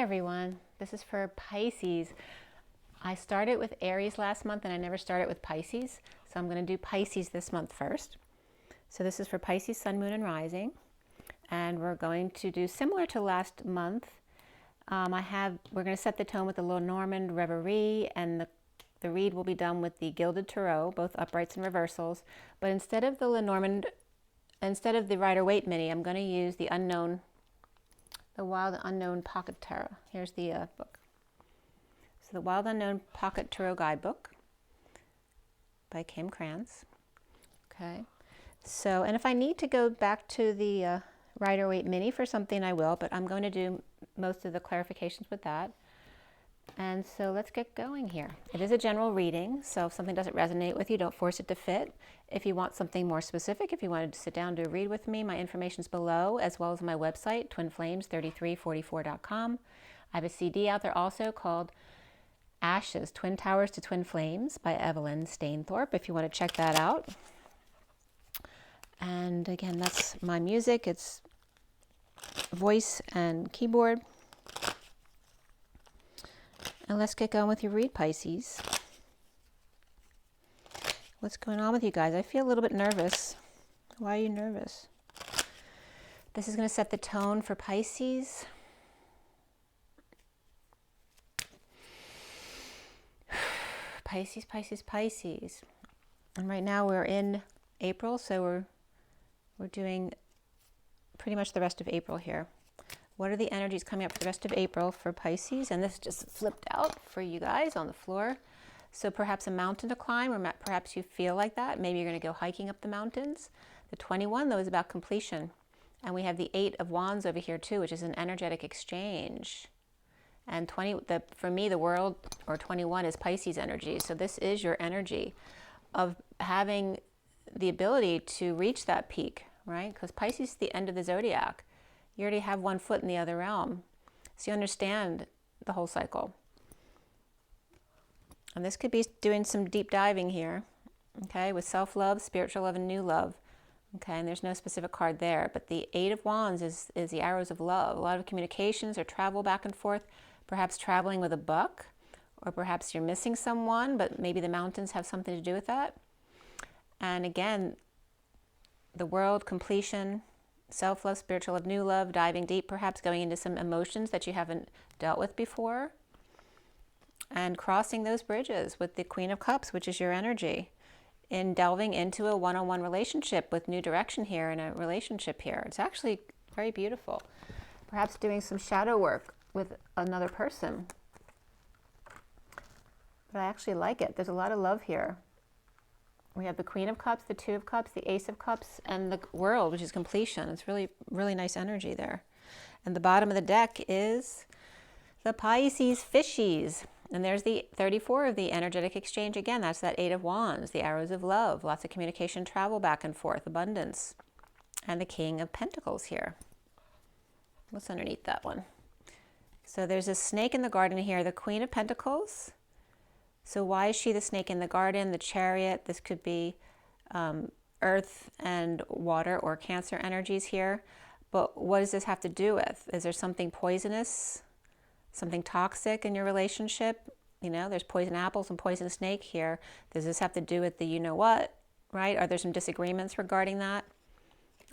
everyone, this is for Pisces. I started with Aries last month and I never started with Pisces, so I'm going to do Pisces this month first. So this is for Pisces, Sun, Moon, and Rising, and we're going to do similar to last month. We're going to set the tone with the LENORMAND Reverie, and the read will be done with the Gilded Tarot, both uprights and reversals. But instead of the LENORMAND, instead of the Rider-Waite mini, I'm going to use the Wild Unknown Pocket Tarot. Here's the book. So the Wild Unknown Pocket Tarot Guidebook by Kim Krantz. Okay. So, and if I need to go back to the Rider-Waite mini for something, I will, but I'm going to do most of the clarifications with that. And so let's get going here. It is a general reading, so if something doesn't resonate with you, don't force it to fit. If you want something more specific, if you wanted to sit down to read with me, my information's below, as well as my website, twinflames3344.com. I have a CD out there also called Ashes, Twin Towers to Twin Flames by Evelyn Stainthorpe, if you want to check that out. And again, that's my music. It's voice and keyboard. And let's get going with your read, Pisces. What's going on with you guys? I feel a little bit nervous. Why are you nervous? This is going to set the tone for Pisces. Pisces, Pisces, Pisces. And right now we're in April, so we're doing pretty much the rest of April here. What are the energies coming up for the rest of April for Pisces? And this just flipped out for you guys on the floor. So perhaps a mountain to climb, or perhaps you feel like that. Maybe you're going to go hiking up the mountains. The 21, though, is about completion. And we have the 8 of Wands over here, too, which is an energetic exchange. And for me, the world, or 21, is Pisces energy. So this is your energy of having the ability to reach that peak, right? Because Pisces is the end of the zodiac. You already have one foot in the other realm. So you understand the whole cycle. And this could be doing some deep diving here, okay, with self-love, spiritual love, and new love. Okay, and there's no specific card there, but the 8 of Wands is the arrows of love. A lot of communications or travel back and forth, perhaps traveling with a buck, or perhaps you're missing someone, but maybe the mountains have something to do with that. And again, the world, completion, self-love, spiritual love, new love, diving deep, perhaps going into some emotions that you haven't dealt with before, and crossing those bridges with the Queen of Cups, which is your energy, in delving into a one-on-one relationship with new direction here in a relationship here. It's actually very beautiful. Perhaps doing some shadow work with another person. But I actually like it. There's a lot of love here. We have the Queen of Cups, the 2 of Cups, the Ace of Cups, and the World, which is completion. It's really, really nice energy there. And the bottom of the deck is the Pisces Fishies. And there's the 34 of the energetic exchange again. That's that 8 of Wands, the arrows of love, lots of communication, travel back and forth, abundance. And the King of Pentacles here. What's underneath that one? So there's a snake in the garden here, the Queen of Pentacles. So why is she the snake in the garden, the Chariot? This could be earth and water or Cancer energies here. But what does this have to do with? Is there something poisonous, something toxic in your relationship? You know, there's poison apples and poison snake here. Does this have to do with the you-know-what, right? Are there some disagreements regarding that?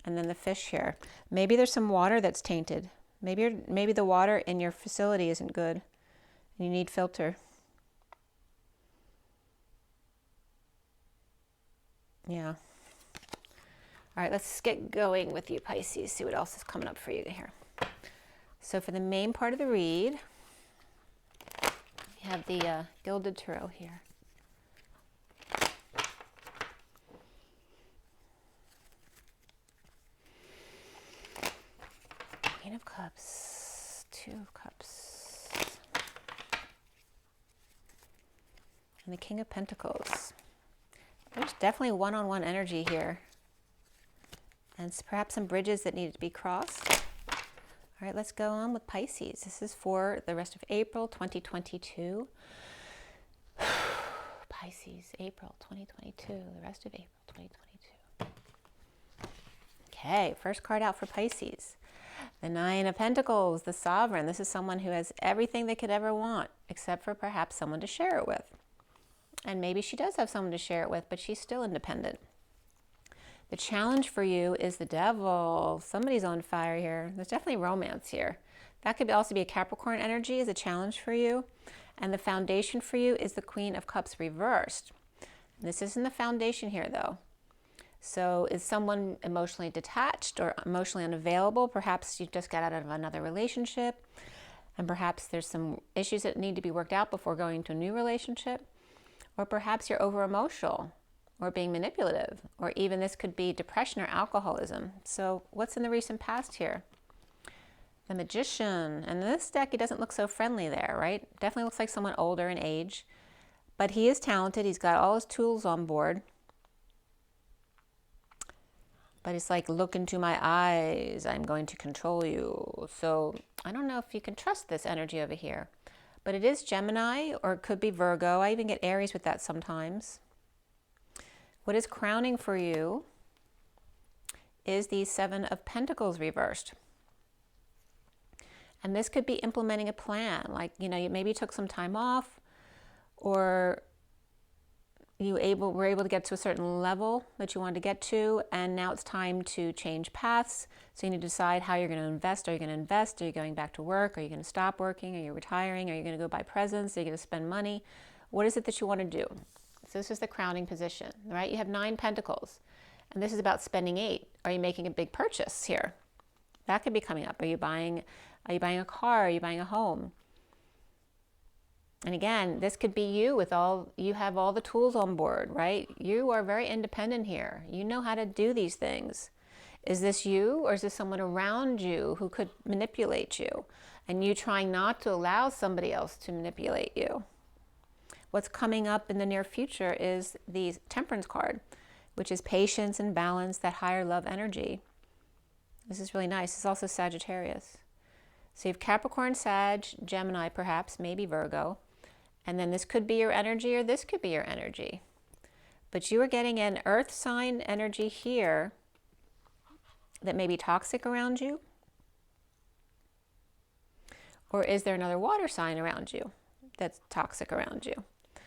And then the fish here. Maybe there's some water that's tainted. Maybe the water in your facility isn't good and you need filter. Yeah. All right, let's get going with you, Pisces. See what else is coming up for you here. So for the main part of the read, we have the Gilded Tarot here. Queen of Cups, 2 of Cups, and the King of Pentacles. There's definitely one-on-one energy here. And perhaps some bridges that need to be crossed. All right, let's go on with Pisces. This is for the rest of April 2022. Pisces, April 2022, the rest of April 2022. Okay, first card out for Pisces. The Nine of Pentacles, the Sovereign. This is someone who has everything they could ever want, except for perhaps someone to share it with. And maybe she does have someone to share it with, but she's still independent. The challenge for you is the Devil. Somebody's on fire here. There's definitely romance here. That could also be a Capricorn energy as a challenge for you. And the foundation for you is the Queen of Cups reversed. This isn't the foundation here, though. So is someone emotionally detached or emotionally unavailable? Perhaps you just got out of another relationship, and perhaps there's some issues that need to be worked out before going to a new relationship. Or perhaps you're over-emotional or being manipulative, or even this could be depression or alcoholism. So what's in the recent past here? The Magician. And in this deck, he doesn't look so friendly there, right? Definitely looks like someone older in age, but he is talented. He's got all his tools on board. But it's like, look into my eyes, I'm going to control you. So I don't know if you can trust this energy over here. But it is Gemini, or it could be Virgo. I even get Aries with that sometimes. What is crowning for you is the Seven of Pentacles reversed. And this could be implementing a plan. Like, you know, maybe you took some time off, or you were able to get to a certain level that you wanted to get to, and now it's time to change paths. So you need to decide how you're going to invest. Are you going to invest? Are you going back to work? Are you going to stop working? Are you retiring? Are you going to go buy presents? Are you going to spend money? What is it that you want to do? So this is the crowning position, right? You have 9 Pentacles, and this is about spending 8. Are you making a big purchase here? That could be coming up. Are you buying a car? Are you buying a home? And again, this could be you with you have all the tools on board, right? You are very independent here. You know how to do these things. Is this you, or is this someone around you who could manipulate you? And you trying not to allow somebody else to manipulate you? What's coming up in the near future is the Temperance card, which is patience and balance, that higher love energy. This is really nice. It's also Sagittarius. So you have Capricorn, Sag, Gemini perhaps, maybe Virgo. And then this could be your energy, or this could be your energy. But you are getting an earth sign energy here that may be toxic around you. Or is there another water sign around you that's toxic around you?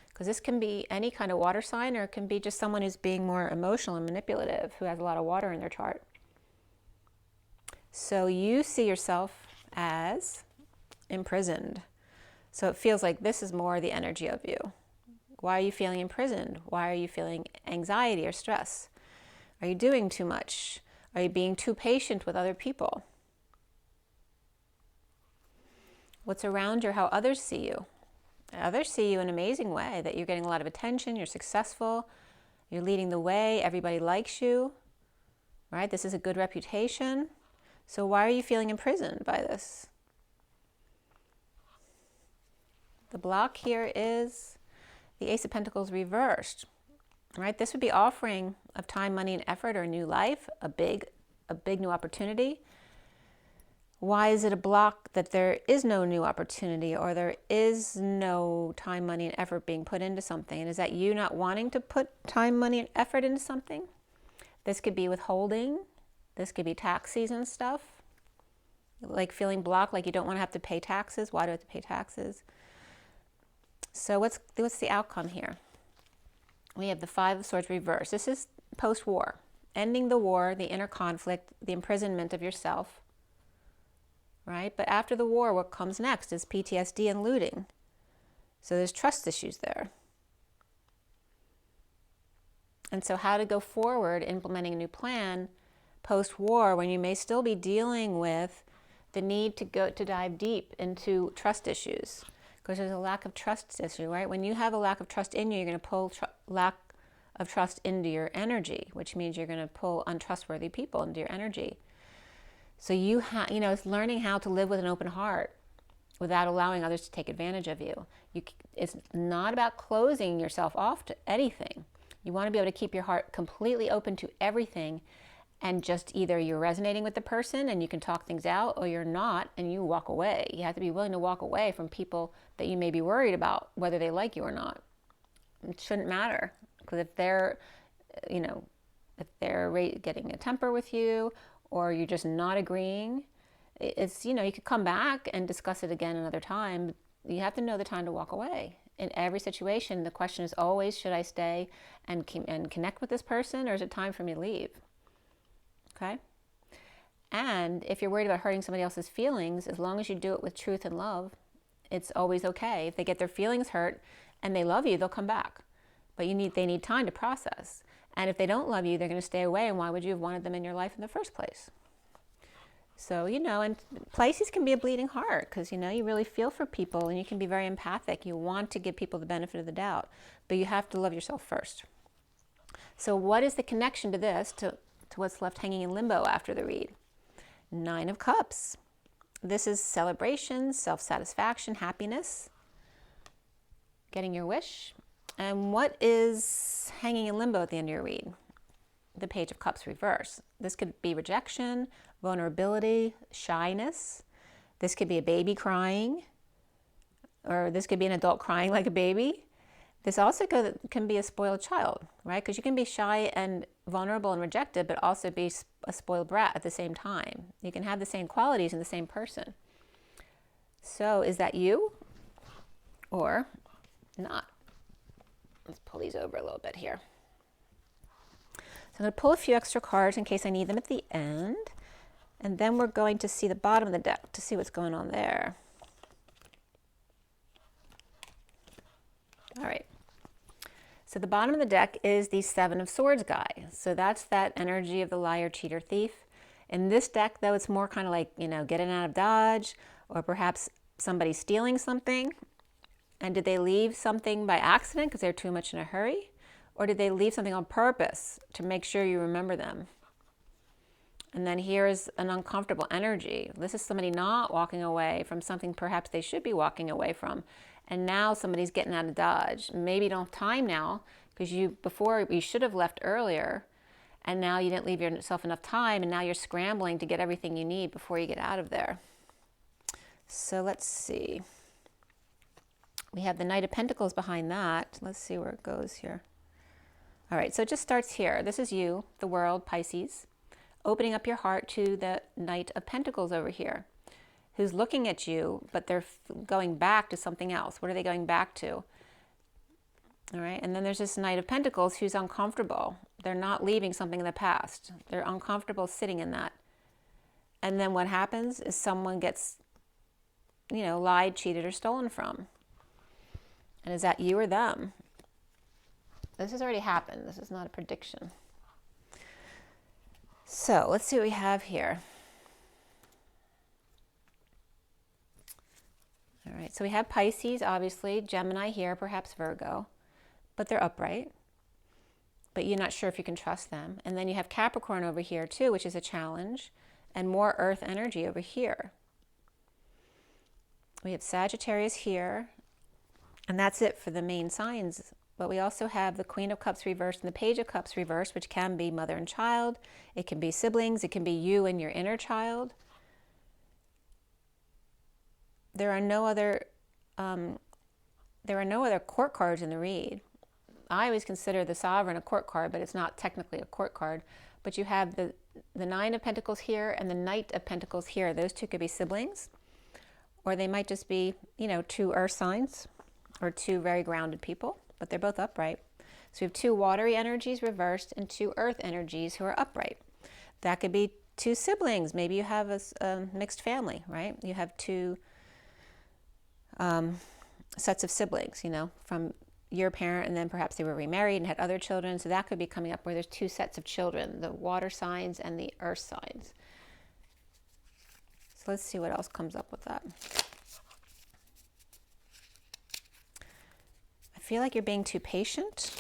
Because this can be any kind of water sign, or it can be just someone who's being more emotional and manipulative, who has a lot of water in their chart. So you see yourself as imprisoned. So it feels like this is more the energy of you. Why are you feeling imprisoned? Why are you feeling anxiety or stress? Are you doing too much? Are you being too patient with other people? What's around you, or how others see you? Others see you in an amazing way, that you're getting a lot of attention, you're successful, you're leading the way, everybody likes you, right? This is a good reputation. So why are you feeling imprisoned by this? The block here is the Ace of Pentacles reversed, right? This would be offering of time, money, and effort, or a new life, a big new opportunity. Why is it a block that there is no new opportunity, or there is no time, money, and effort being put into something? And is that you not wanting to put time, money, and effort into something? This could be withholding. This could be tax season stuff. Like feeling blocked, like you don't want to have to pay taxes. Why do I have to pay taxes? So what's the outcome here? We have the Five of Swords reversed. This is post-war. Ending the war, the inner conflict, the imprisonment of yourself. Right? But after the war, what comes next is PTSD and looting. So there's trust issues there. And so how to go forward implementing a new plan post-war, when you may still be dealing with the need to dive deep into trust issues, because there's a lack of trust issue, right? When you have a lack of trust in you, you're going to pull lack of trust into your energy, which means you're going to pull untrustworthy people into your energy. So it's learning how to live with an open heart without allowing others to take advantage of you. It's not about closing yourself off to anything. You want to be able to keep your heart completely open to everything, and just either you're resonating with the person and you can talk things out, or you're not and you walk away. You have to be willing to walk away from people that you may be worried about, whether they like you or not. It shouldn't matter, because if they're getting a temper with you, or you're just not agreeing, It's, you know, you could come back and discuss it again another time. You have to know the time to walk away. In every situation, the question is always, should I stay and connect with this person, or is it time for me to leave? Okay? And if you're worried about hurting somebody else's feelings, as long as you do it with truth and love, it's always okay. If they get their feelings hurt and they love you, they'll come back. But they need time to process. And if they don't love you, they're going to stay away. And why would you have wanted them in your life in the first place? So, you know, and Pisces can be a bleeding heart because, you know, you really feel for people and you can be very empathic. You want to give people the benefit of the doubt, but you have to love yourself first. So what is the connection to this, to what's left hanging in limbo after the read? 9 of Cups. This is celebration, self-satisfaction, happiness, getting your wish. And what is hanging in limbo at the end of your read? The Page of Cups reverse. This could be rejection, vulnerability, shyness. This could be a baby crying, or this could be an adult crying like a baby. This also can be a spoiled child, right? Because you can be shy and vulnerable and rejected, but also be a spoiled brat at the same time. You can have the same qualities in the same person. So is that you or not? Let's pull these over a little bit here. So I'm going to pull a few extra cards in case I need them at the end. And then we're going to see the bottom of the deck to see what's going on there. All right. So the bottom of the deck is the 7 of Swords guy. So that's that energy of the liar, cheater, thief. In this deck, though, it's more kind of like, you know, getting out of Dodge, or perhaps somebody stealing something. And did they leave something by accident because they're too much in a hurry? Or did they leave something on purpose to make sure you remember them? And then here is an uncomfortable energy. This is somebody not walking away from something perhaps they should be walking away from. And now somebody's getting out of Dodge. Maybe you don't have time now because before you should have left earlier, and now you didn't leave yourself enough time, and now you're scrambling to get everything you need before you get out of there. So let's see. We have the Knight of Pentacles behind that. Let's see where it goes here. All right, so it just starts here. This is you, the world, Pisces, opening up your heart to the Knight of Pentacles over here, who's looking at you, but they're going back to something else. What are they going back to? All right, and then there's this Knight of Pentacles who's uncomfortable. They're not leaving something in the past. They're uncomfortable sitting in that. And then what happens is someone gets, you know, lied, cheated, or stolen from. And is that you or them? This has already happened. This is not a prediction. So let's see what we have here. All right, so we have Pisces, obviously, Gemini here, perhaps Virgo, but they're upright. But you're not sure if you can trust them. And then you have Capricorn over here too, which is a challenge, and more earth energy over here. We have Sagittarius here, and that's it for the main signs. But we also have the Queen of Cups reversed and the Page of Cups reversed, which can be mother and child. It can be siblings. It can be you and your inner child. There are no other court cards in the read. I always consider the Sovereign a court card, but it's not technically a court card. But you have the 9 of Pentacles here and the Knight of Pentacles here. Those two could be siblings, or they might just be, you know, 2 earth signs or 2 very grounded people, but they're both upright. So we have 2 watery energies reversed and 2 earth energies who are upright. That could be 2 siblings. Maybe you have a mixed family, right? You have 2 sets of siblings, you know, from your parent, and then perhaps they were remarried and had other children. So that could be coming up where there's 2 sets of children, the water signs and the earth signs. So let's see what else comes up with that. I feel like you're being too patient.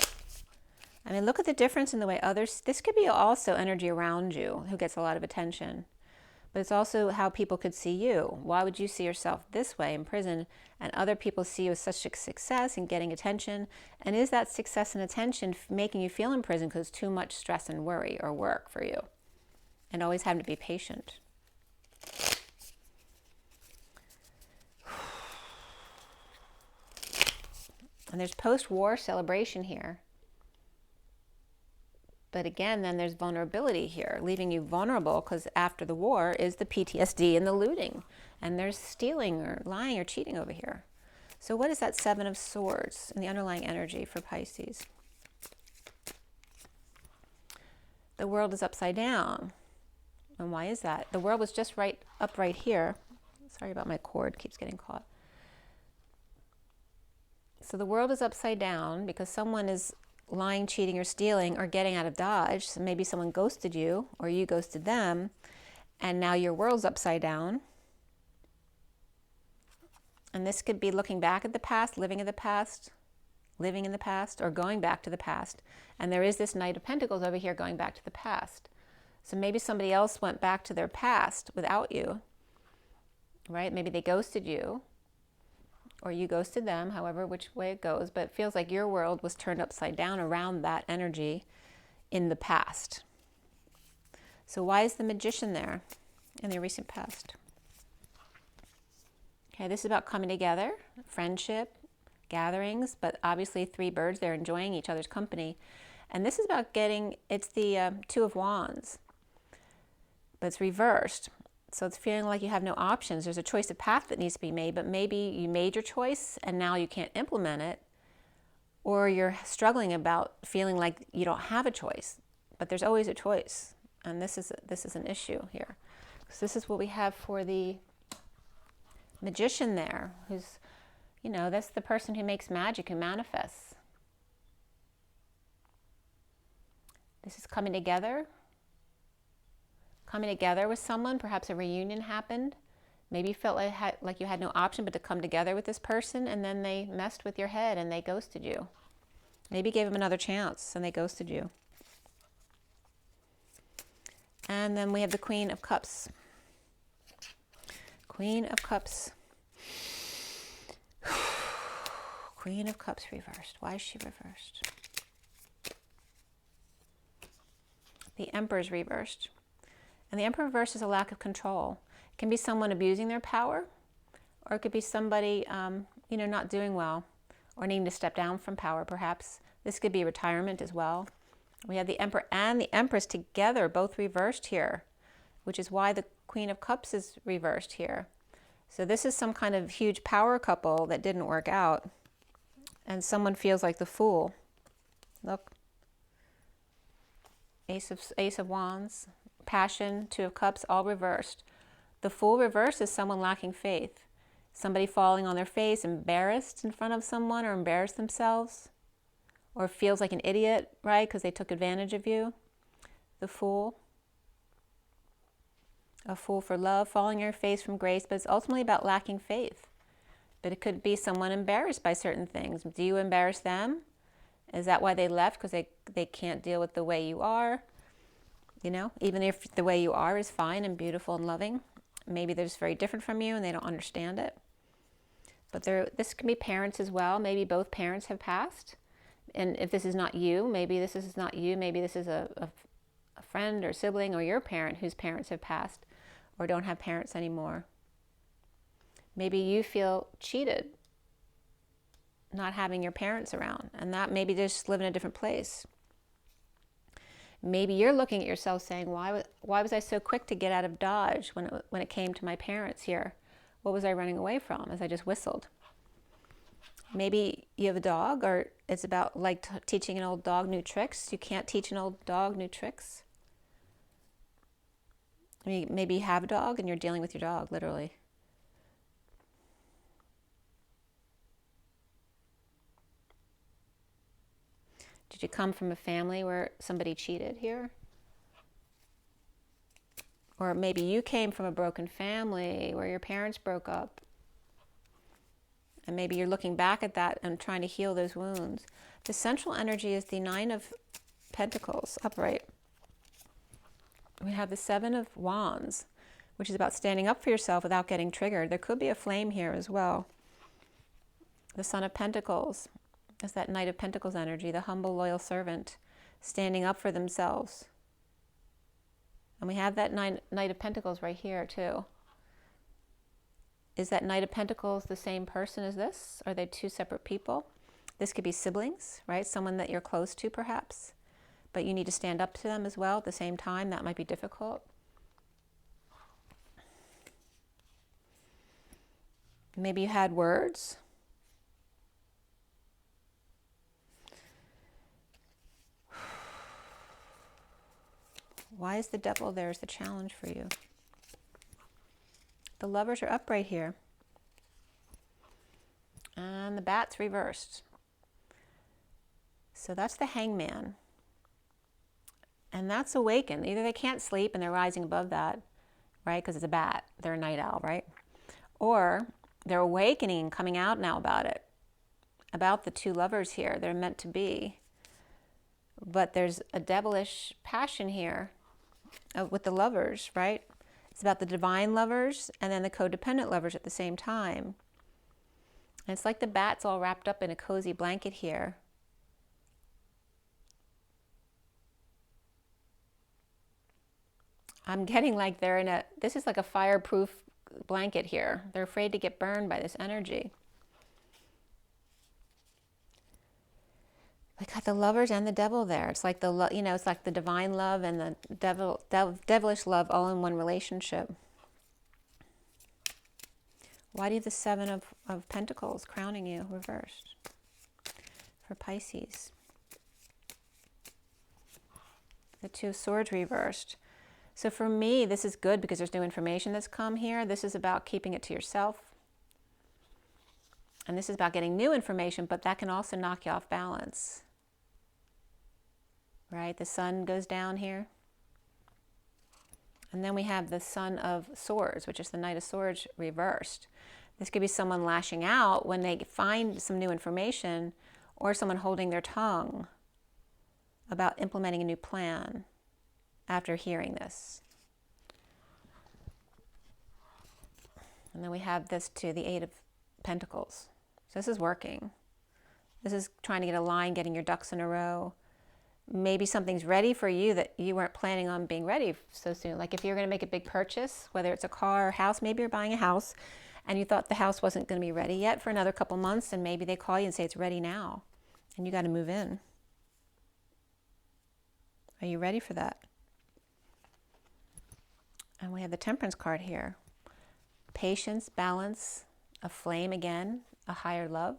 I mean, look at the difference in the way others, this could be also energy around you who gets a lot of attention, but it's also how people could see you. Why would you see yourself this way in prison and other people see you as such a success and getting attention? And is that success and attention making you feel in prison because too much stress and worry or work for you? And always having to be patient. And there's post-war celebration here. But again, then there's vulnerability here, leaving you vulnerable, because after the war is the PTSD and the looting. And there's stealing or lying or cheating over here. So what is that Seven of Swords and the underlying energy for Pisces? The world is upside down. And why is that? The world was just up right here. Sorry about my cord, keeps getting caught. So the world is upside down because someone is lying, cheating, or stealing, or getting out of Dodge. So maybe someone ghosted you, or you ghosted them, and now your world's upside down. And this could be looking back at the past, living in the past, or going back to the past. And there is this Knight of Pentacles over here going back to the past. So maybe somebody else went back to their past without you, right? Maybe they ghosted you, or you ghosted them, however, which way it goes. But it feels like your world was turned upside down around that energy in the past. So why is the Magician there in the recent past? Okay, this is about coming together, friendship, gatherings, but obviously three birds, they're enjoying each other's company. And this is about it's the Two of Wands, but it's reversed. So it's feeling like you have no options. There's a choice of path that needs to be made, but maybe you made your choice and now you can't implement it, or you're struggling about feeling like you don't have a choice, but there's always a choice. And this is an issue here. So this is what we have for the Magician there, who's, you know, that's the person who makes magic and manifests. This is coming together with someone. Perhaps a reunion happened. Maybe you felt like you had no option but to come together with this person, and then they messed with your head and they ghosted you. Maybe you gave them another chance and they ghosted you. And then we have the Queen of Cups. Queen of Cups. Queen of Cups reversed. Why is she reversed? The Emperor's reversed. And the Emperor reversed is a lack of control. It can be someone abusing their power, or it could be somebody, you know, not doing well, or needing to step down from power, perhaps. This could be retirement as well. We have the Emperor and the Empress together, both reversed here, which is why the Queen of Cups is reversed here. So this is some kind of huge power couple that didn't work out, and someone feels like the Fool. Look. Ace of Wands, Passion, Two of Cups, all reversed. The Fool reversed is someone lacking faith. Somebody falling on their face, embarrassed in front of someone, or embarrassed themselves, or feels like an idiot, right, because they took advantage of you. The Fool. A fool for love, falling on your face from grace, but it's ultimately about lacking faith. But it could be someone embarrassed by certain things. Do you embarrass them? Is that why they left? Because they can't deal with the way you are? You know, even if the way you are is fine and beautiful and loving, maybe they're just very different from you and they don't understand it. But this can be parents as well. Maybe both parents have passed. And if this is not you, maybe this is not you. Maybe this is a friend or sibling or your parent whose parents have passed or don't have parents anymore. Maybe you feel cheated not having your parents around, and that maybe they just live in a different place. Maybe you're looking at yourself saying, why was I so quick to get out of Dodge when it came to my parents here? What was I running away from as I just whistled? Maybe you have a dog, or it's about like teaching an old dog new tricks. You can't teach an old dog new tricks. Maybe you have a dog and you're dealing with your dog, literally. Did you come from a family where somebody cheated here? Or maybe you came from a broken family where your parents broke up. And maybe you're looking back at that and trying to heal those wounds. The central energy is the Nine of Pentacles, upright. We have the Seven of Wands, which is about standing up for yourself without getting triggered. There could be a flame here as well. The Son of Pentacles is that Knight of Pentacles energy, the humble, loyal servant, standing up for themselves. And we have that Knight of Pentacles right here too. Is that Knight of Pentacles the same person as this? Are they two separate people? This could be siblings, right? Someone that you're close to perhaps. but you need to stand up to them as well at the same time. That might be difficult. Maybe you had words. Why is the Devil there as the challenge for you? The Lovers are up right here. And the Bat's reversed. So that's the Hangman. And that's awakened. Either they can't sleep and they're rising above that, right? Because it's a bat. They're a night owl, right? Or they're awakening and coming out now about it. About the two lovers here. They're meant to be. But there's a devilish passion here with the lovers, right? It's about the divine lovers and then the codependent lovers at the same time. And it's like the bat's all wrapped up in a cozy blanket here. I'm getting like they're in a, this is like a fireproof blanket here. They're afraid to get burned by this energy. We got the Lovers and the Devil there. It's like the, you know, it's like the divine love and the devilish love all in one relationship. Why do you have the Seven of Pentacles crowning you reversed for Pisces? The Two of Swords reversed. So for me, this is good because there's new information that's come here. This is about keeping it to yourself. And this is about getting new information, but that can also knock you off balance. Right? The Sun goes down here. And then we have the Son of Swords, which is the Knight of Swords reversed. This could be someone lashing out when they find some new information, or someone holding their tongue about implementing a new plan after hearing this. And then we have this too, the Eight of Pentacles. So this is working. This is trying to get a line, getting your ducks in a row. Maybe something's ready for you that you weren't planning on being ready so soon. Like if you're going to make a big purchase, whether it's a car or house, maybe you're buying a house and you thought the house wasn't going to be ready yet for another couple months, and maybe they call you and say it's ready now and you got to move in. Are you ready for that? And we have the Temperance card here. Patience, balance, a flame again, a higher love.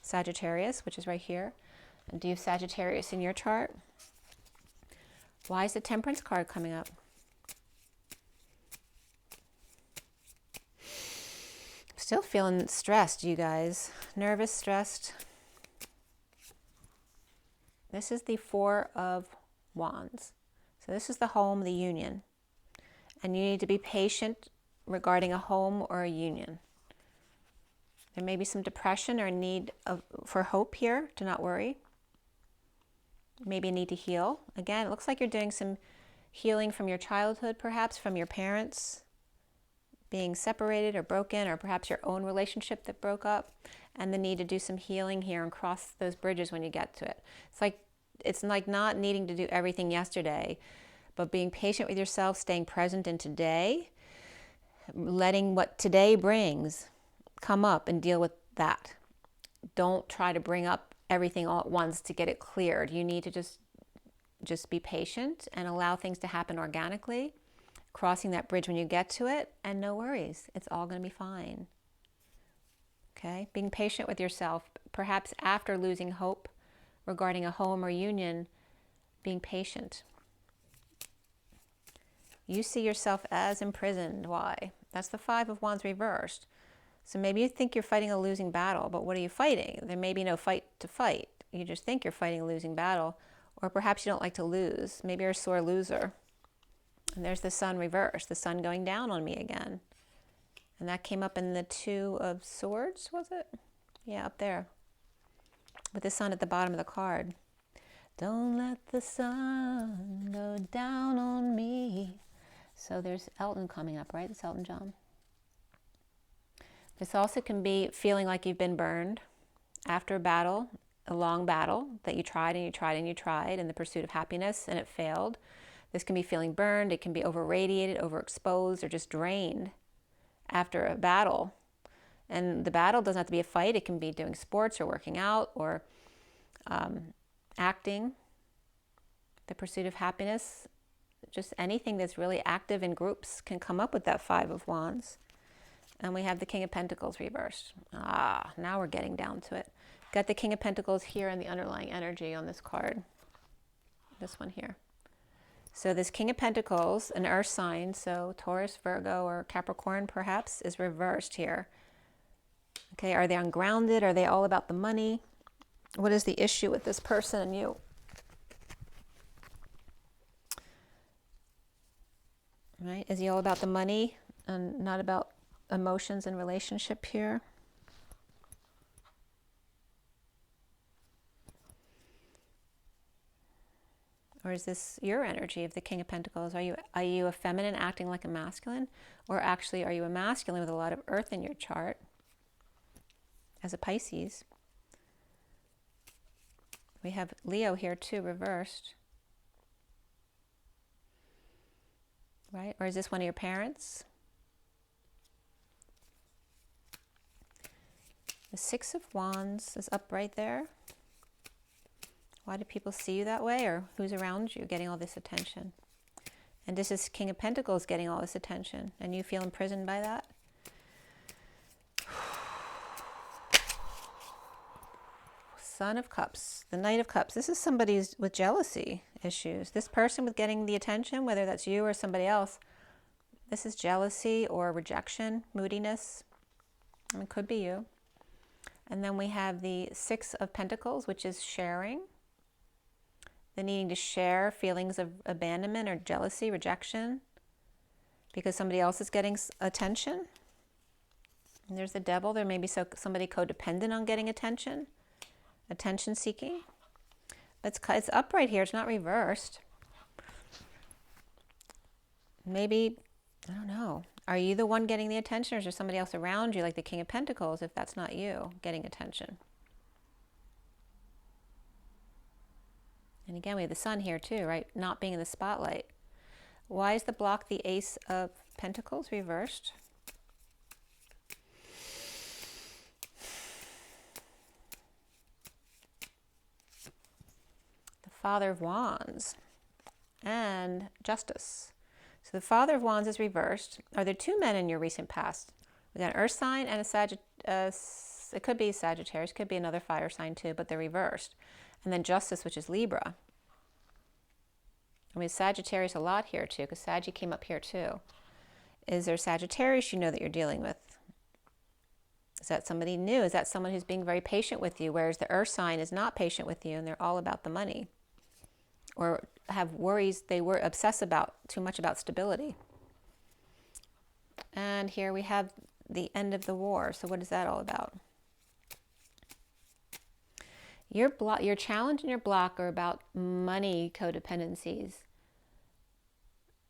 Sagittarius, which is right here. And do you have Sagittarius in your chart? Why is the Temperance card coming up? Still feeling stressed, you guys. Nervous, stressed. This is the Four of Wands. So this is the home, the union. And you need to be patient regarding a home or a union. There may be some depression or a need for hope here, to not worry. Maybe a need to heal. Again, it looks like you're doing some healing from your childhood, perhaps from your parents being separated or broken, or perhaps your own relationship that broke up, and the need to do some healing here and cross those bridges when you get to it. It's like not needing to do everything yesterday, but being patient with yourself, staying present in today, letting what today brings come up and deal with that. Don't try to bring up everything all at once to get it cleared. You need to just be patient and allow things to happen organically, crossing that bridge when you get to it, and no worries. It's all going to be fine. Okay? Being patient with yourself, perhaps after losing hope regarding a home or union, being patient. You see yourself as imprisoned. Why? That's the Five of Wands reversed. So maybe you think you're fighting a losing battle, but what are you fighting? There may be no fight to fight. You just think you're fighting a losing battle, or perhaps you don't like to lose. Maybe you're a sore loser. And there's the Sun reversed, the Sun going down on me again. And that came up in the Two of Swords, was it? Yeah, up there. With the Sun at the bottom of the card. Don't let the sun go down on me. So there's Elton coming up, right? It's Elton John. This also can be feeling like you've been burned after a battle, a long battle that you tried and you tried and you tried in the pursuit of happiness and it failed. This can be feeling burned. It can be over-radiated, overexposed, or just drained after a battle. And the battle doesn't have to be a fight. It can be doing sports or working out or acting. the pursuit of happiness, just anything that's really active in groups can come up with that Five of Wands. And we have the King of Pentacles reversed. Now we're getting down to it. Got the King of Pentacles here and the underlying energy on this card. This one here. So this King of Pentacles, an earth sign, so Taurus, Virgo, or Capricorn perhaps, is reversed here. Okay, are they ungrounded? Are they all about the money? What is the issue with this person and you? Right? Is he all about the money and not about emotions and relationship here? Or is this your energy of the King of Pentacles? Are you a feminine acting like a masculine? Or actually are you a masculine with a lot of earth in your chart as a Pisces? We have Leo here too, reversed. Right? Or is this one of your parents? The Six of Wands is up right there. Why do people see you that way? Or who's around you getting all this attention? And this is King of Pentacles getting all this attention. And you feel imprisoned by that? Son of Cups, the Knight of Cups. This is somebody with jealousy issues. This person with getting the attention, whether that's you or somebody else, this is jealousy or rejection, moodiness. It could be you. And then we have the Six of Pentacles, which is sharing. The needing to share feelings of abandonment or jealousy, rejection, because somebody else is getting attention. And there's the Devil. There may be somebody codependent on getting attention, attention seeking. It's up right here. It's not reversed. Maybe, I don't know. Are you the one getting the attention, or is there somebody else around you, like the King of Pentacles, if that's not you getting attention? And again, we have the Sun here too, right? Not being in the spotlight. Why is the block the Ace of Pentacles reversed? The Father of Wands and Justice. So the Father of Wands is reversed. Are there two men in your recent past? We got an Earth sign and a Sagittarius. It could be Sagittarius, could be another fire sign too, but they're reversed. And then Justice, which is Libra. I mean, Sagittarius a lot here too, because Saggy came up here too. Is there Sagittarius you know that you're dealing with? Is that somebody new? Is that someone who's being very patient with you, whereas the Earth sign is not patient with you and they're all about the money? Or have worries, they were obsessed about too much about stability. And here we have the end of the war. So what is that all about? Your challenge and your block are about money codependencies.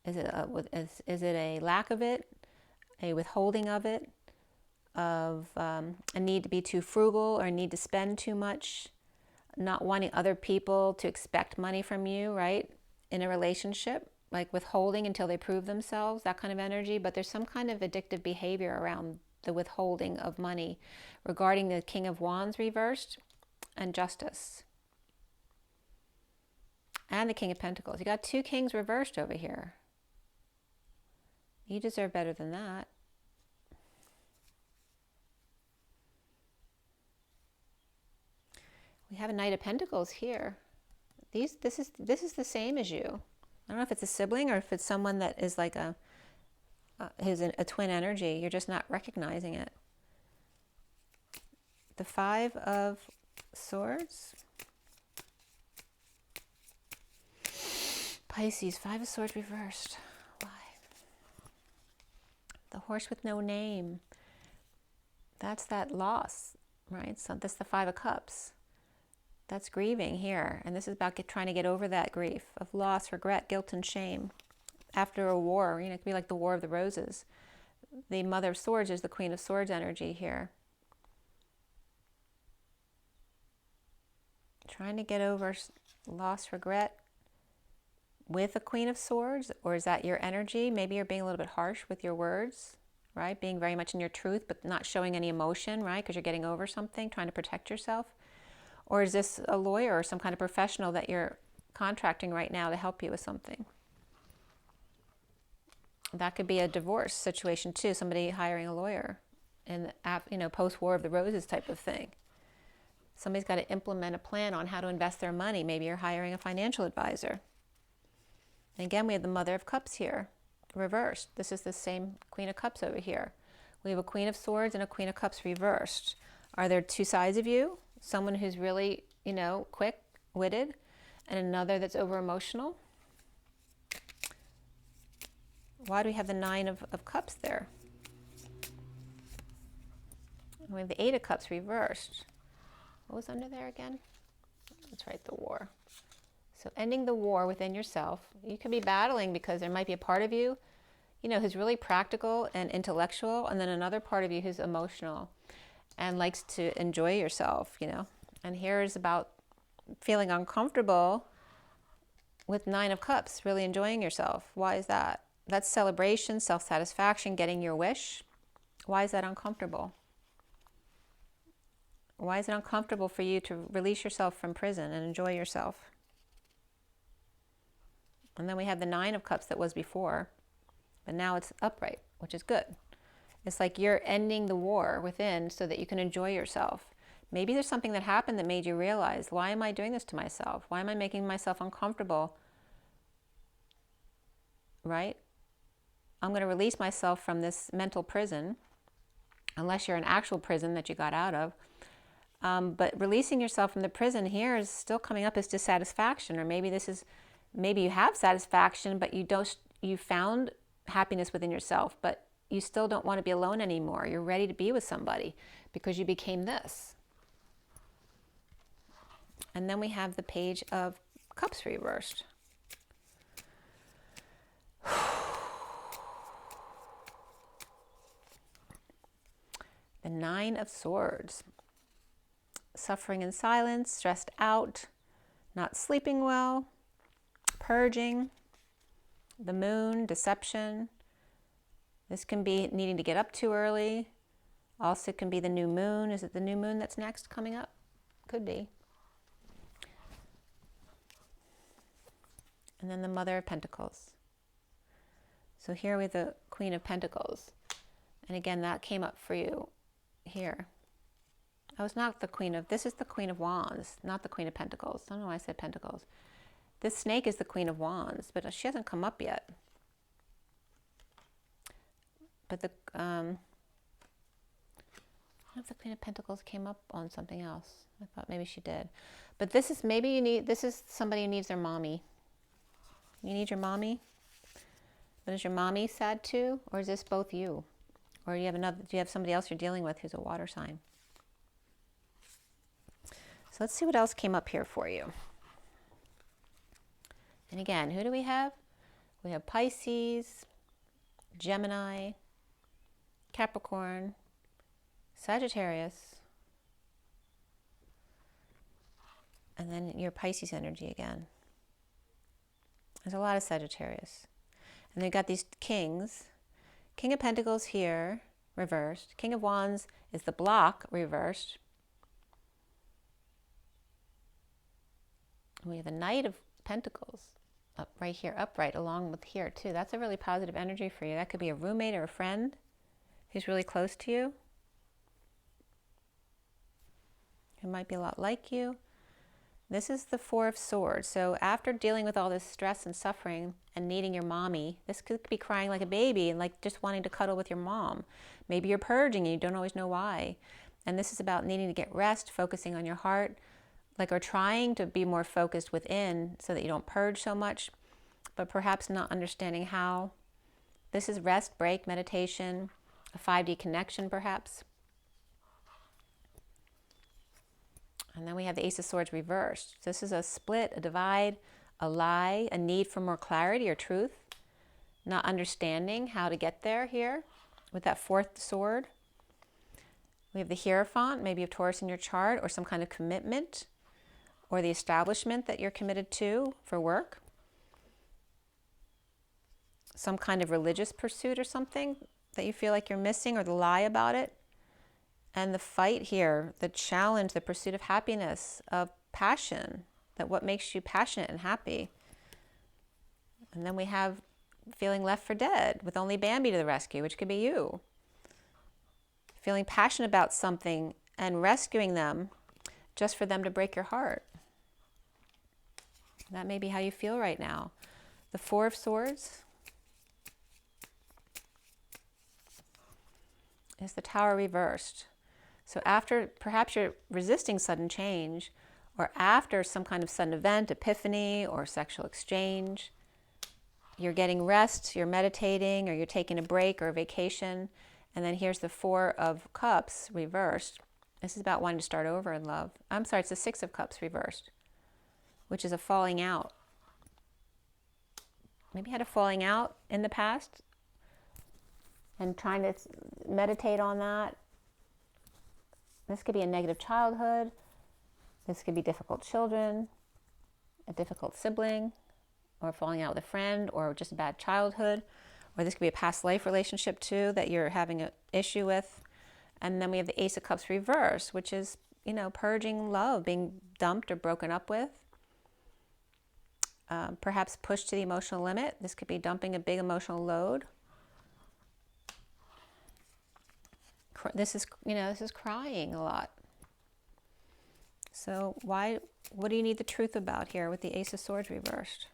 Is it a lack of it, a withholding of it, of a need to be too frugal or a need to spend too much, not wanting other people to expect money from you, right? In a relationship, like withholding until they prove themselves, that kind of energy. But there's some kind of addictive behavior around the withholding of money regarding the King of Wands reversed and Justice and the King of Pentacles. You got two kings reversed over here. You deserve better than that. We have a Knight of Pentacles here. This is the same as you. I don't know if it's a sibling or if it's someone that is like a twin energy. You're just not recognizing it. The Five of Swords. Pisces, Five of Swords reversed. Why? The Horse with no name. That's that loss, right? So that's the Five of Cups. That's grieving here. And this is about trying to get over that grief of loss, regret, guilt, and shame. After a war, it could be like the War of the Roses. The Mother of Swords is the Queen of Swords energy here. Trying to get over loss, regret with a Queen of Swords, or is that your energy? Maybe you're being a little bit harsh with your words, right? Being very much in your truth, but not showing any emotion, right? Because you're getting over something, trying to protect yourself. Or is this a lawyer or some kind of professional that you're contracting right now to help you with something. That could be a divorce situation too, somebody hiring a lawyer in, you know, post-War of the Roses type of thing. Somebody's got to implement a plan on how to invest their money. Maybe you're hiring a financial advisor. And again, we have the Mother of Cups here, reversed. This is the same Queen of Cups over here. We have a Queen of Swords and a Queen of Cups reversed. Are there two sides of you? Someone who's really, you know, quick-witted, and another that's over-emotional? Why do we have the Nine of Cups there? And we have the Eight of Cups reversed. What was under there again? That's right, the War. So ending the war within yourself. You could be battling because there might be a part of you, you know, who's really practical and intellectual, and then another part of you who's emotional and likes to enjoy yourself, you know. And here is about feeling uncomfortable with Nine of Cups, really enjoying yourself. Why is that? That's celebration, self-satisfaction, getting your wish. Why is that uncomfortable? Why is it uncomfortable for you to release yourself from prison and enjoy yourself? And then we have the Nine of Cups that was before, but now it's upright, which is good. It's like you're ending the war within so that you can enjoy yourself. Maybe there's something that happened that made you realize, why am I doing this to myself? Why am I making myself uncomfortable? Right? I'm going to release myself from this mental prison, unless you're an actual prison that you got out of. But releasing yourself from the prison here is still coming up as dissatisfaction, or maybe this is, maybe you have satisfaction, but you found happiness within yourself, but you still don't want to be alone anymore. You're ready to be with somebody because you became this. And then we have the Page of Cups reversed. The Nine of Swords. Suffering in silence, stressed out, not sleeping well, purging, the Moon, deception. This can be needing to get up too early. Also can be the new moon. Is it the new moon that's next coming up? Could be. And then the Mother of Pentacles. So here we have the Queen of Pentacles. And again, that came up for you here. Oh, it's not the Queen of, this is the Queen of Wands, not the Queen of Pentacles. I don't know why I said Pentacles. This snake is the Queen of Wands, but she hasn't come up yet. But the, I don't know if the Queen of Pentacles came up on something else. I thought maybe she did. But this is, maybe you need, this is somebody who needs their mommy. You need your mommy? But is your mommy sad too? Or is this both you? Or do you have another, do you have somebody else you're dealing with who's a water sign? So let's see what else came up here for you. And again, who do we have? We have Pisces, Gemini, Capricorn, Sagittarius, and then your Pisces energy again. There's a lot of Sagittarius. And they've got these kings. King of Pentacles here, reversed. King of Wands is the block, reversed. We have a Knight of Pentacles up right here, upright, along with here too. That's a really positive energy for you. That could be a roommate or a friend who's really close to you, who might be a lot like you. This is the Four of Swords. So after dealing with all this stress and suffering and needing your mommy, this could be crying like a baby and like just wanting to cuddle with your mom. Maybe you're purging and you don't always know why. And this is about needing to get rest, focusing on your heart, like, or trying to be more focused within so that you don't purge so much, but perhaps not understanding how. This is rest, break, meditation, a 5D connection perhaps. And then we have the Ace of Swords reversed. This is a split, a divide, a lie, a need for more clarity or truth, not understanding how to get there here with that fourth sword. We have the Hierophant, maybe of Taurus in your chart, or some kind of commitment, or the establishment that you're committed to for work. Some kind of religious pursuit or something that you feel like you're missing, or the lie about it. And the fight here, the challenge, the pursuit of happiness, of passion, That what makes you passionate and happy. And then we have feeling left for dead with only Bambi to the rescue, which could be you. Feeling passionate about something and rescuing them just for them to break your heart. That may be how you feel right now. The Four of Swords is the Tower reversed. So after, perhaps you're resisting sudden change, or after some kind of sudden event, epiphany, or sexual exchange, you're getting rest, you're meditating, or you're taking a break or a vacation, and then here's the Four of Cups reversed. This is about wanting to start over in love. I'm sorry, it's the Six of Cups reversed, which is a falling out. Maybe you had a falling out in the past and trying to meditate on that. This could be a negative childhood. This could be difficult children, a difficult sibling, or falling out with a friend, or just a bad childhood. Or this could be a past life relationship too that you're having an issue with. And then we have the Ace of Cups reversed, which is, you know, purging love, being dumped or broken up with. Perhaps pushed to the emotional limit. This could be dumping a big emotional load. This is, you know, this is crying a lot. So what do you need the truth about here with the Ace of Swords reversed?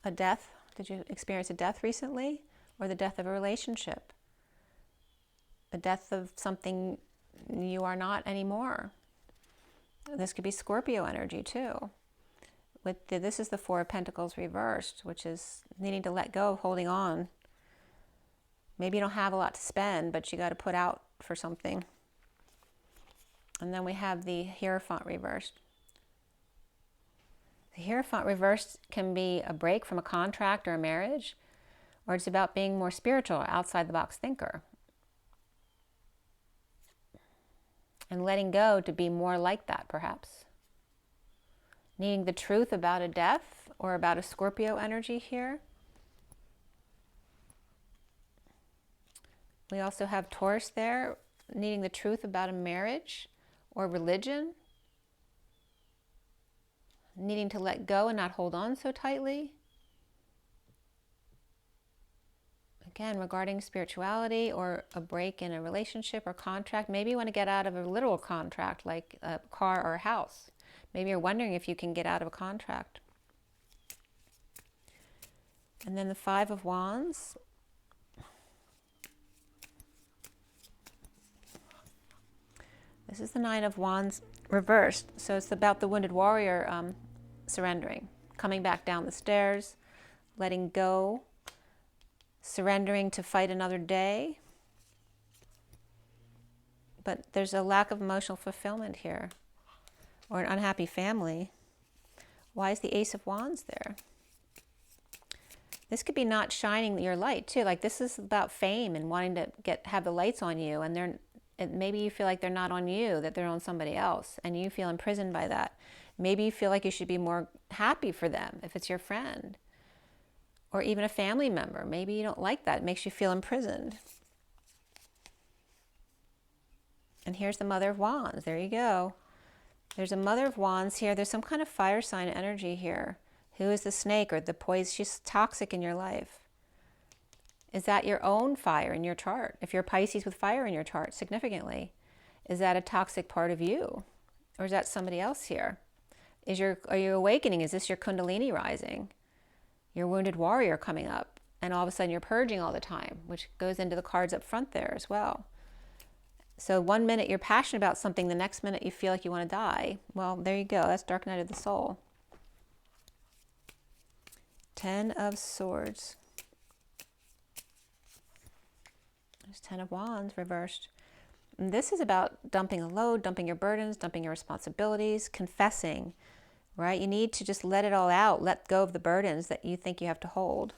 A death? Did you experience a death recently? Or the death of a relationship? A death of something you are not anymore. This could be Scorpio energy too. This is the Four of Pentacles reversed, which is needing to let go of holding on. Maybe you don't have a lot to spend, but you got to put out for something. And then we have the Hierophant reversed. The Hierophant reversed can be a break from a contract or a marriage, or it's about being more spiritual, outside the box thinker. And letting go to be more like that, perhaps. Needing the truth about a death or about a Scorpio energy here. We also have Taurus there, needing the truth about a marriage or religion. Needing to let go and not hold on so tightly. Again, regarding spirituality or a break in a relationship or contract. Maybe you want to get out of a literal contract, like a car or a house. Maybe you're wondering if you can get out of a contract. And then the Five of Wands. This is the Nine of Wands reversed. So it's about the wounded warrior surrendering, coming back down the stairs, letting go, surrendering to fight another day. But there's a lack of emotional fulfillment here, or an unhappy family. Why is the Ace of Wands there? This could be not shining your light too. Like this is about fame and wanting to have the lights on you, and maybe you feel like they're not on you, that they're on somebody else, and you feel imprisoned by that. Maybe you feel like you should be more happy for them if it's your friend or even a family member. Maybe you don't like that. It makes you feel imprisoned. And here's the Mother of Wands. There you go. There's a Mother of Wands here. There's some kind of fire sign energy here. Who is the snake or the poison? She's toxic in your life. Is that your own fire in your chart? If you're Pisces with fire in your chart, significantly, is that a toxic part of you? Or is that somebody else here? Are you awakening? Is this your Kundalini rising? Your wounded warrior coming up, and all of a sudden you're purging all the time, which goes into the cards up front there as well. So 1 minute you're passionate about something, the next minute you feel like you want to die. Well, there you go. That's dark night of the soul. 10 of Swords. There's 10 of Wands reversed. And this is about dumping a load, dumping your burdens, dumping your responsibilities, confessing, right? You need to just let it all out, let go of the burdens that you think you have to hold.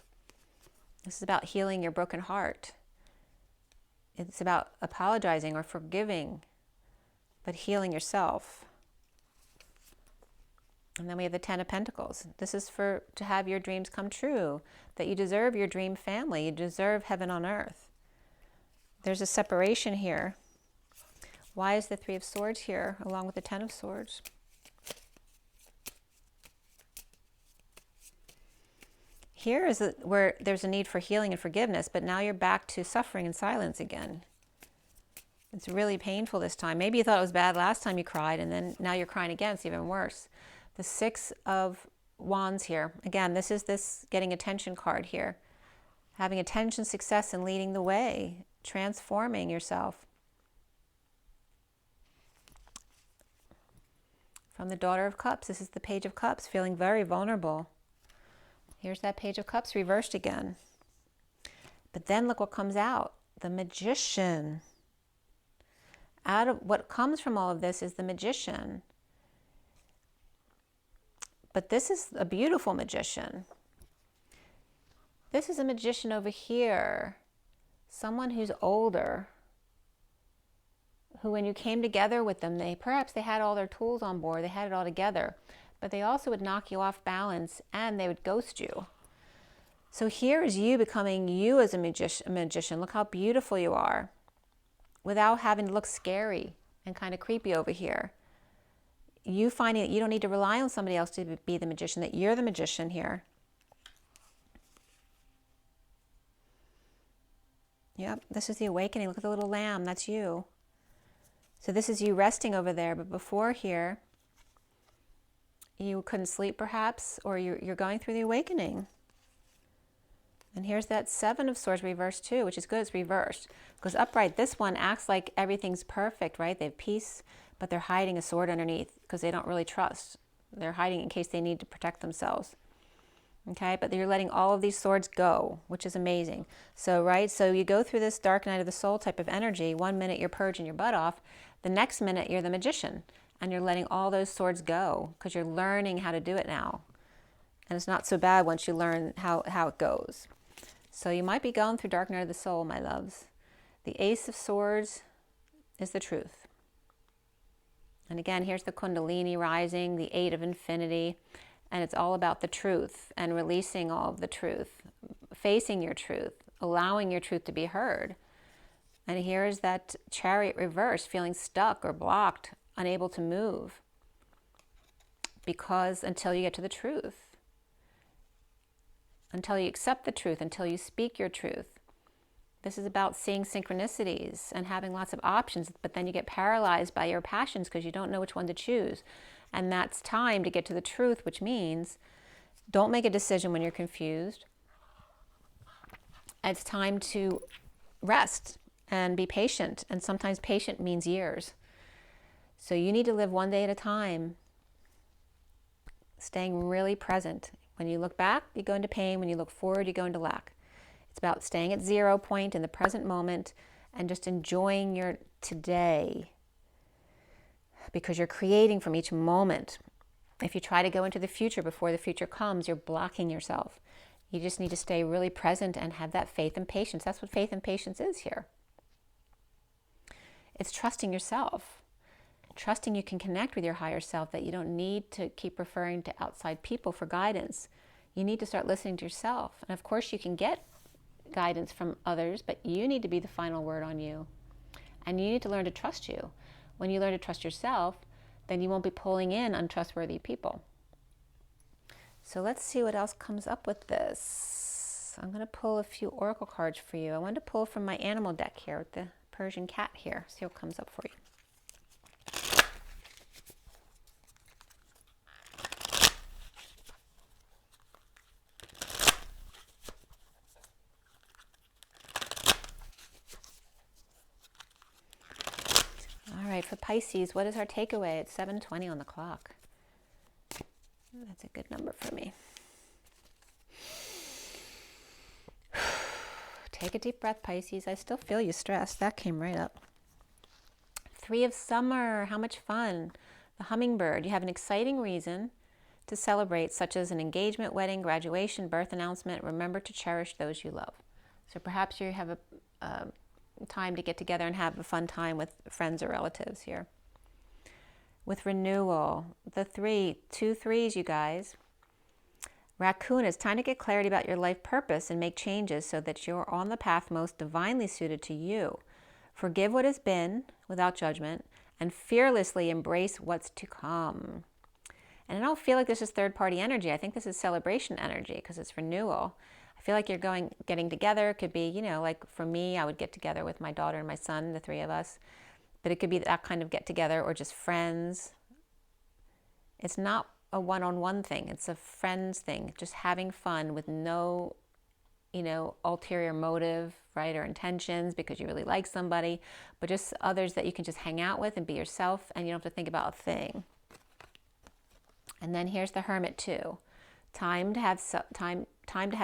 This is about healing your broken heart. It's about apologizing or forgiving, but healing yourself. And then we have the 10 of Pentacles. This is to have your dreams come true, that you deserve your dream family, you deserve heaven on earth. There's a separation here. Why is the 3 of Swords here along with the 10 of Swords? here is where there's a need for healing and forgiveness, but now you're back to suffering and silence again. It's really painful this time. Maybe you thought it was bad last time you cried, and then now you're crying again. It's even worse. The Six of Wands here. Again, this is this getting attention card here. Having attention, success, and leading the way. Transforming yourself. From the Daughter of Cups, this is the Page of Cups, feeling very vulnerable. Here's that Page of Cups reversed again. But then look what comes out. The Magician. Out of what comes from all of this is the Magician. But this is a beautiful magician. This is a magician over here. Someone who's older. Who when you came together with them, perhaps they had all their tools on board. They had it all together. But they also would knock you off balance and they would ghost you. So here is you becoming you as a magician. Look how beautiful you are. Without having to look scary and kind of creepy over here. You finding that you don't need to rely on somebody else to be the magician, that you're the magician here. Yep, this is the awakening. Look at the little lamb, that's you. So this is you resting over there, but before here, you couldn't sleep perhaps, or you're going through the awakening. And here's that Seven of Swords reversed too, which is good, it's reversed. Because upright, this one acts like everything's perfect, right? They have peace, but they're hiding a sword underneath because they don't really trust. They're hiding in case they need to protect themselves. Okay, but you're letting all of these swords go, which is amazing. So, right, so you go through this dark night of the soul type of energy. 1 minute you're purging your butt off. The next minute you're the magician. And you're letting all those swords go because you're learning how to do it now. And it's not so bad once you learn how it goes. So you might be going through dark night of the soul, my loves. The Ace of Swords is the truth. And again, here's the Kundalini rising, the Eight of Infinity. And it's all about the truth and releasing all of the truth, facing your truth, allowing your truth to be heard. And here's that Chariot reverse, feeling stuck or blocked, unable to move. Because until you get to the truth. Until you accept the truth, until you speak your truth. This is about seeing synchronicities and having lots of options, but then you get paralyzed by your passions because you don't know which one to choose. And that's time to get to the truth, which means don't make a decision when you're confused. It's time to rest and be patient. And sometimes patient means years. So you need to live one day at a time, staying really present. When you look back, you go into pain. When you look forward, you go into lack. It's about staying at 0 point in the present moment and just enjoying your today because you're creating from each moment. If you try to go into the future before the future comes, you're blocking yourself. You just need to stay really present and have that faith and patience. That's what faith and patience is here. It's trusting yourself. Trusting you can connect with your higher self, that you don't need to keep referring to outside people for guidance. You need to start listening to yourself. And of course you can get guidance from others, but you need to be the final word on you. And you need to learn to trust you. When you learn to trust yourself, then you won't be pulling in untrustworthy people. So let's see what else comes up with this. I'm going to pull a few oracle cards for you. I wanted to pull from my animal deck here with the Persian cat here. See what comes up for you. All right, for Pisces, what is our takeaway? It's 7:20 on the clock. That's a good number for me. Take a deep breath, Pisces. I still feel you stressed. That came right up. 3 of Summer. How much fun. The hummingbird. You have an exciting reason to celebrate, such as an engagement, wedding, graduation, birth announcement. Remember to cherish those you love. So perhaps you have a time to get together and have a fun time with friends or relatives here. With renewal, the 2 3s, you guys. Raccoon, it's time to get clarity about your life purpose and make changes so that you're on the path most divinely suited to you. Forgive what has been without judgment and fearlessly embrace what's to come. And I don't feel like this is third-party energy. I think this is celebration energy because it's renewal. I feel like you're getting together. It could be, you know, like for me, I would get together with my daughter and my son, the three of us. But it could be that kind of get together or just friends. It's not a one-on-one thing. It's a friends thing, just having fun with no, you know, ulterior motive, right, or intentions because you really like somebody, but just others that you can just hang out with and be yourself, and you don't have to think about a thing. And then here's the Hermit too. Time to have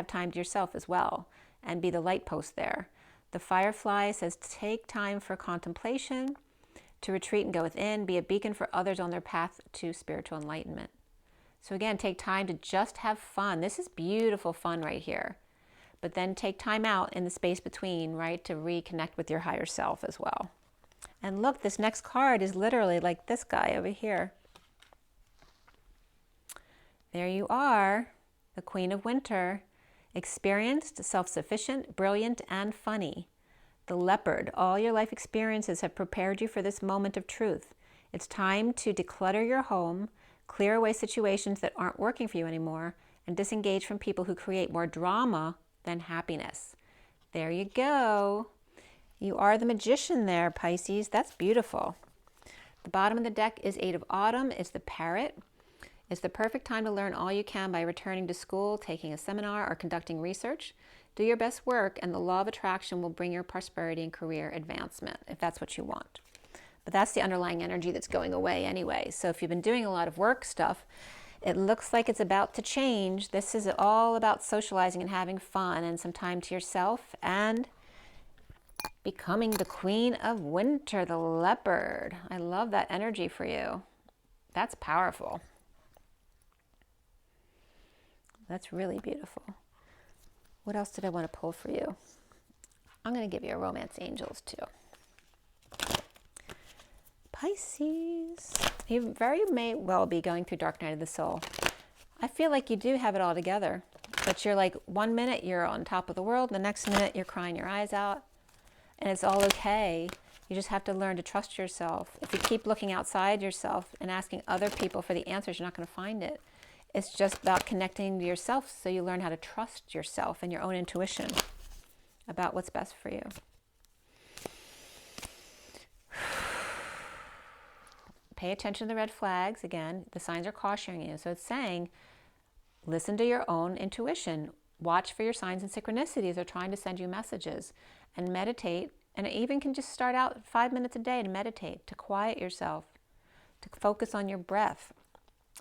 time to yourself as well and be the light post there. The Firefly says take time for contemplation, to retreat and go within, be a beacon for others on their path to spiritual enlightenment. So again, take time to just have fun. This is beautiful fun right here. But then take time out in the space between, right, to reconnect with your higher self as well. And look, this next card is literally like this guy over here. There you are, the Queen of Winter, experienced, self-sufficient, brilliant, and funny. The Leopard, all your life experiences have prepared you for this moment of truth. It's time to declutter your home, clear away situations that aren't working for you anymore, and disengage from people who create more drama than happiness. There you go. You are the Magician there, Pisces. That's beautiful. The bottom of the deck is Eight of Autumn. It's the Parrot. It's the perfect time to learn all you can by returning to school, taking a seminar, or conducting research. Do your best work, and the law of attraction will bring your prosperity and career advancement, if that's what you want. But that's the underlying energy that's going away anyway. So if you've been doing a lot of work stuff, it looks like it's about to change. This is all about socializing and having fun and some time to yourself and becoming the Queen of Winter, the Leopard. I love that energy for you. That's powerful. That's really beautiful. What else did I want to pull for you? I'm going to give you a Romance Angels too. Pisces. You very may well be going through dark night of the soul. I feel like you do have it all together. But you're like, one minute you're on top of the world, the next minute you're crying your eyes out. And it's all okay. You just have to learn to trust yourself. If you keep looking outside yourself and asking other people for the answers, you're not going to find it. It's just about connecting to yourself so you learn how to trust yourself and your own intuition about what's best for you. Pay attention to the red flags. Again, the signs are cautioning you. So it's saying, listen to your own intuition. Watch for your signs and synchronicities. They're trying to send you messages. And meditate. And it even can just start out 5 minutes a day to meditate, to quiet yourself, to focus on your breath,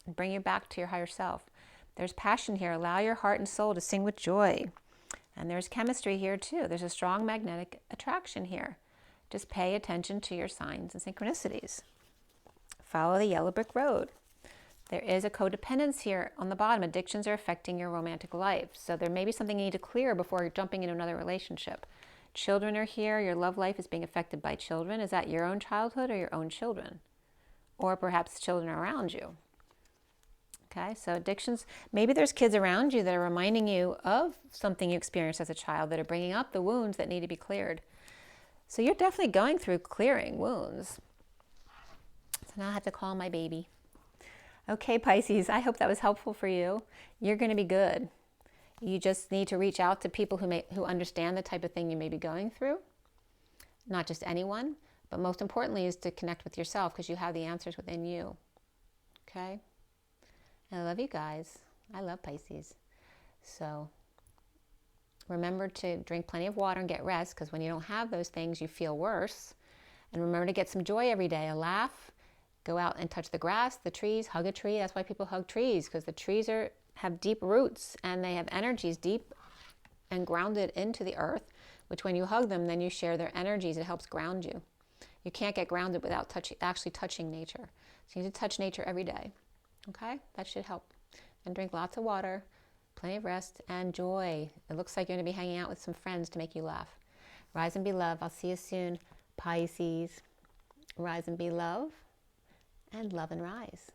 and bring you back to your higher self. There's passion here. Allow your heart and soul to sing with joy. And there's chemistry here too. There's a strong magnetic attraction here. Just pay attention to your signs and synchronicities. Follow the yellow brick road. There is a codependence here on the bottom. Addictions are affecting your romantic life. So there may be something you need to clear before you're jumping into another relationship. Children are here. Your love life is being affected by children. Is that your own childhood or your own children? Or perhaps children around you. Okay, so addictions, maybe there's kids around you that are reminding you of something you experienced as a child that are bringing up the wounds that need to be cleared. So you're definitely going through clearing wounds. So now I have to call my baby. Okay, Pisces, I hope that was helpful for you. You're going to be good. You just need to reach out to people who understand the type of thing you may be going through. Not just anyone, but most importantly is to connect with yourself because you have the answers within you. Okay? I love you guys. I love Pisces. So remember to drink plenty of water and get rest because when you don't have those things, you feel worse. And remember to get some joy every day, a laugh. Go out and touch the grass, the trees, hug a tree. That's why people hug trees, because the trees have deep roots and they have energies deep and grounded into the earth, which when you hug them, then you share their energies. It helps ground you. You can't get grounded without actually touching nature. So you need to touch nature every day. Okay? That should help. And drink lots of water, plenty of rest, and joy. It looks like you're going to be hanging out with some friends to make you laugh. Rise and be love. I'll see you soon, Pisces. Rise and be love. And love and rise.